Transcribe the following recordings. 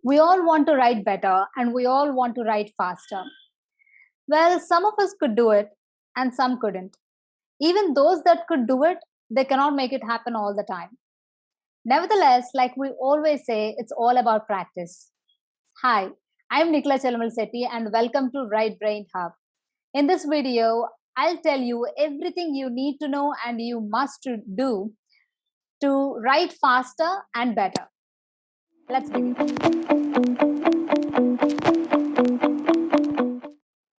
We all want to write better and we all want to write faster. Well, some of us could do it and some couldn't. Even those that could do it, they cannot make it happen all the time. Nevertheless, like we always say, it's all about practice. Hi, I'm Nikla Chalamal and welcome to Right Brain Hub. In this video, I'll tell you everything you need to know and you must do to write faster and better. Let's begin.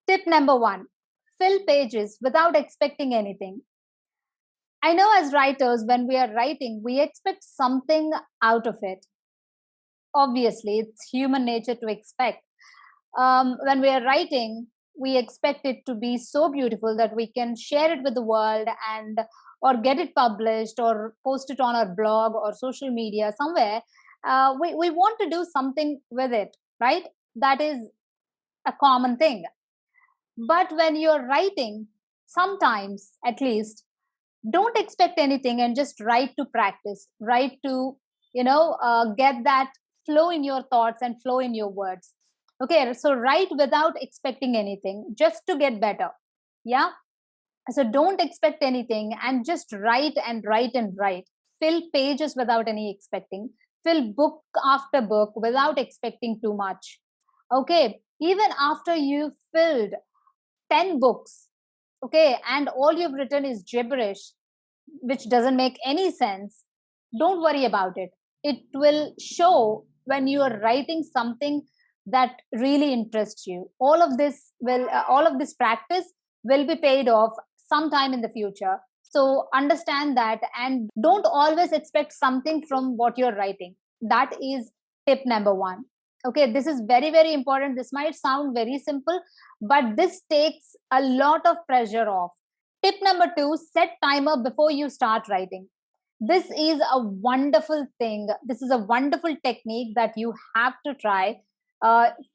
Tip number one, fill pages without expecting anything. I know as writers, when we are writing, we expect something out of it. Obviously, it's human nature to expect. When we are writing, we expect it to be so beautiful that we can share it with the world and or get it published or post it on our blog or social media somewhere. We want to do something with it, right? That is a common thing. But when you're writing, sometimes at least, don't expect anything and just write to practice, write to, get that flow in your thoughts and flow in your words. Okay, so write without expecting anything, just to get better. Yeah. So don't expect anything and just write and write and write. Fill pages without any expecting. Fill book after book without expecting too much. Okay, even after you filled 10 books, okay, and all you've written is gibberish, which doesn't make any sense, don't worry about it. It will show when you are writing something that really interests you. All of this practice will be paid off sometime in the future. So understand that and don't always expect something from what you're writing. That is tip number one. Okay, this is very, very important. This might sound very simple, but this takes a lot of pressure off. Tip number two, set timer before you start writing. This is a wonderful thing. This is a wonderful technique that you have to try.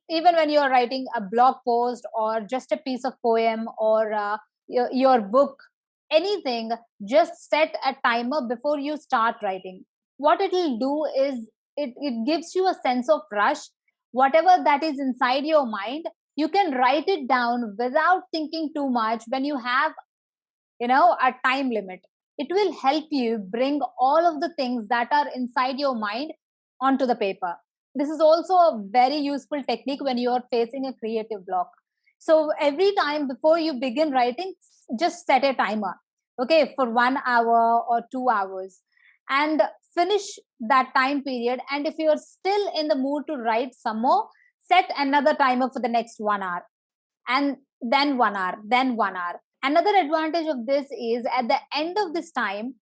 Even when you're writing a blog post or just a piece of poem or your book, anything, just set a timer before you start writing. What it will do is it gives you a sense of rush. Whatever that is inside your mind, you can write it down without thinking too much when you have a time limit. It will help you bring all of the things that are inside your mind onto the paper. This is also a very useful technique when you are facing a creative block. So every time before you begin writing, just set a timer, okay, for 1 hour or 2 hours, and finish that time period. And if you're still in the mood to write some more, set another timer for the next 1 hour, and then 1 hour, then 1 hour. Another advantage of this is at the end of this time,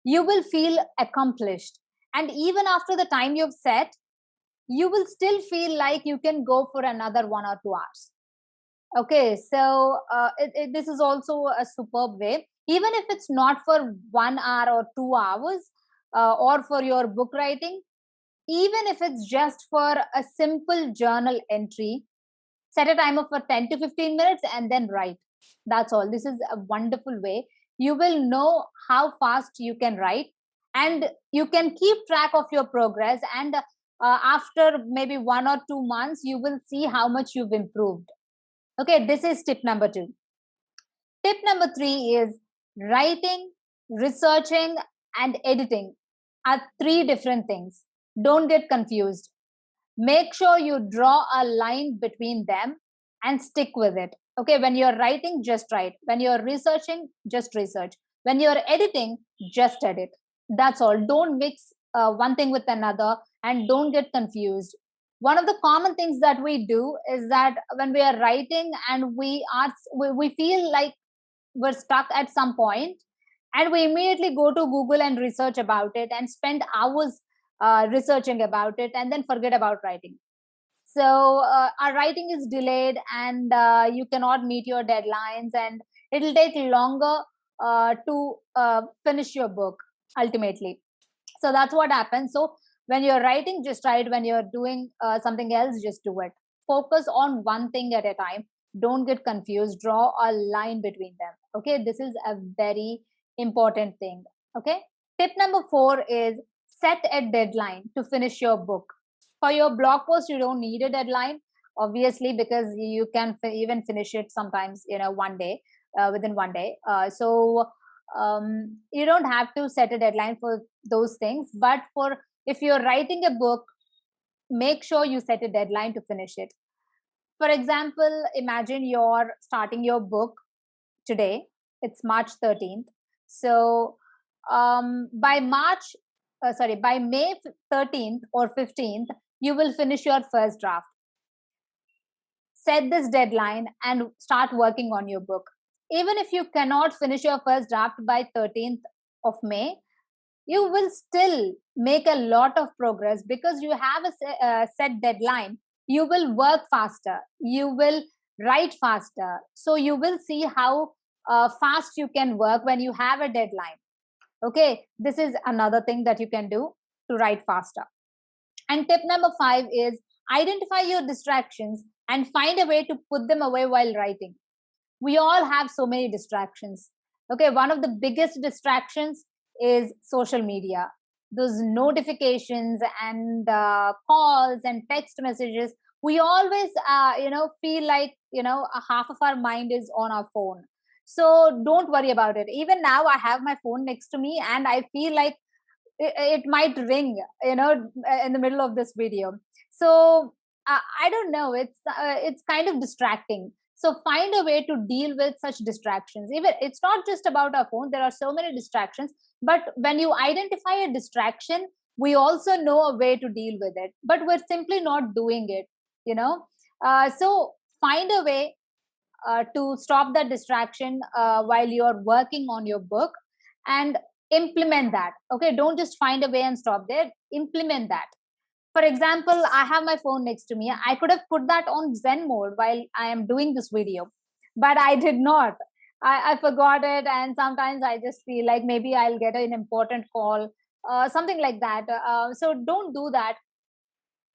you will feel accomplished. And even after the time you've set, you will still feel like you can go for another 1 or 2 hours. Okay, so this is also a superb way. Even if it's not for 1 hour or 2 hours, or for your book writing, even if it's just for a simple journal entry, set a timer for 10 to 15 minutes and then write. That's all. This is a wonderful way. You will know how fast you can write and you can keep track of your progress. And after maybe 1 or 2 months, you will see how much you've improved. Okay, this is tip number two. Tip number three is writing, researching, and editing are three different things. Don't get confused. Make sure you draw a line between them and stick with it. Okay, when you're writing, just write. When you're researching, just research. When you're editing, just edit. That's all. Don't mix one thing with another and don't get confused. One of the common things that we do is that when we are writing and we feel like we're stuck at some point, and we immediately go to Google and research about it and spend hours researching about it and then forget about writing. So our writing is delayed and you cannot meet your deadlines and it'll take longer to finish your book ultimately. So that's what happens. So when you're writing, just write. When you're doing something else, just do it. Focus on one thing at a time. Don't get confused. Draw a line between them. Okay, this is a very important thing. Okay, tip number four is set a deadline to finish your book. For your blog post, you don't need a deadline, obviously, because you can even finish it sometimes, one day, within one day. You don't have to set a deadline for those things. But for if you're writing a book, make sure you set a deadline to finish it. For example, imagine you're starting your book today. It's March 13th. So by May 13th or 15th, you will finish your first draft. Set this deadline and start working on your book. Even if you cannot finish your first draft by 13th of May, you will still make a lot of progress because you have a set deadline. You will work faster, you will write faster, so you will see how fast you can work when you have a deadline. Okay, this is another thing that you can do to write faster. And tip number 5 is identify your distractions and find a way to put them away while writing. We all have so many distractions. Okay, one of the biggest distractions is social media. Those notifications and calls and text messages, we always feel like half of our mind is on our phone. So don't worry about it. Even now I have my phone next to me and I feel like it might ring in the middle of this video. So I don't know, it's kind of distracting. So find a way to deal with such distractions. Even it's not just about our phone, there are so many distractions, but when you identify a distraction, we also know a way to deal with it, but we're simply not doing it. So find a way to stop that distraction while you're working on your book, and implement that. Okay, don't just find a way and stop there, implement that. For example, I have my phone next to me. I could have put that on Zen mode while I am doing this video, but I did not. I forgot it, and sometimes I just feel like maybe I'll get an important call, something like that. So don't do that.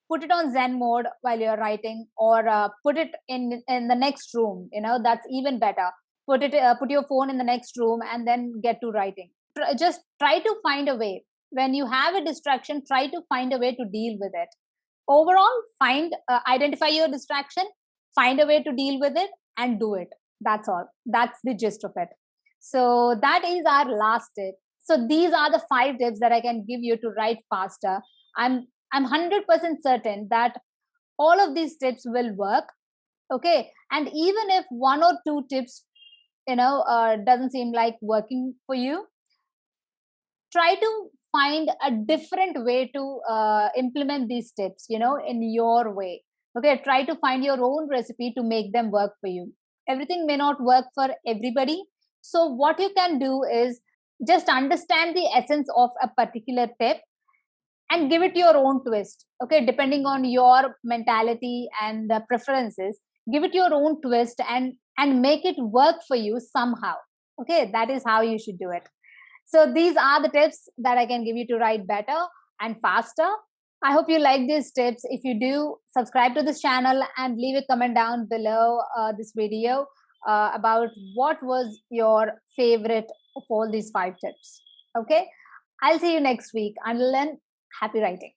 Put it on Zen mode while you're writing, or put it in the next room. That's even better. Put your phone in the next room and then get to writing. Just try to find a way. When you have a distraction, try to find a way to deal with it. Overall, identify your distraction, find a way to deal with it, and do it. That's all. That's the gist of it. So that is our last tip. So these are the 5 tips that I can give you to write faster. I'm 100% certain that all of these tips will work. Okay, and even if one or two tips doesn't seem like working for you, try to find a different way to implement these tips in your way. Okay, try to find your own recipe to make them work for you. Everything may not work for everybody, so what you can do is just understand the essence of a particular tip and give it your own twist. Okay, depending on your mentality and preferences, give it your own twist and make it work for you somehow. Okay, that is how you should do it. So these are the tips that I can give you to write better and faster. I hope you like these tips. If you do, subscribe to this channel and leave a comment down below this video about what was your favorite of all these 5 tips. Okay, I'll see you next week. Until then, happy writing.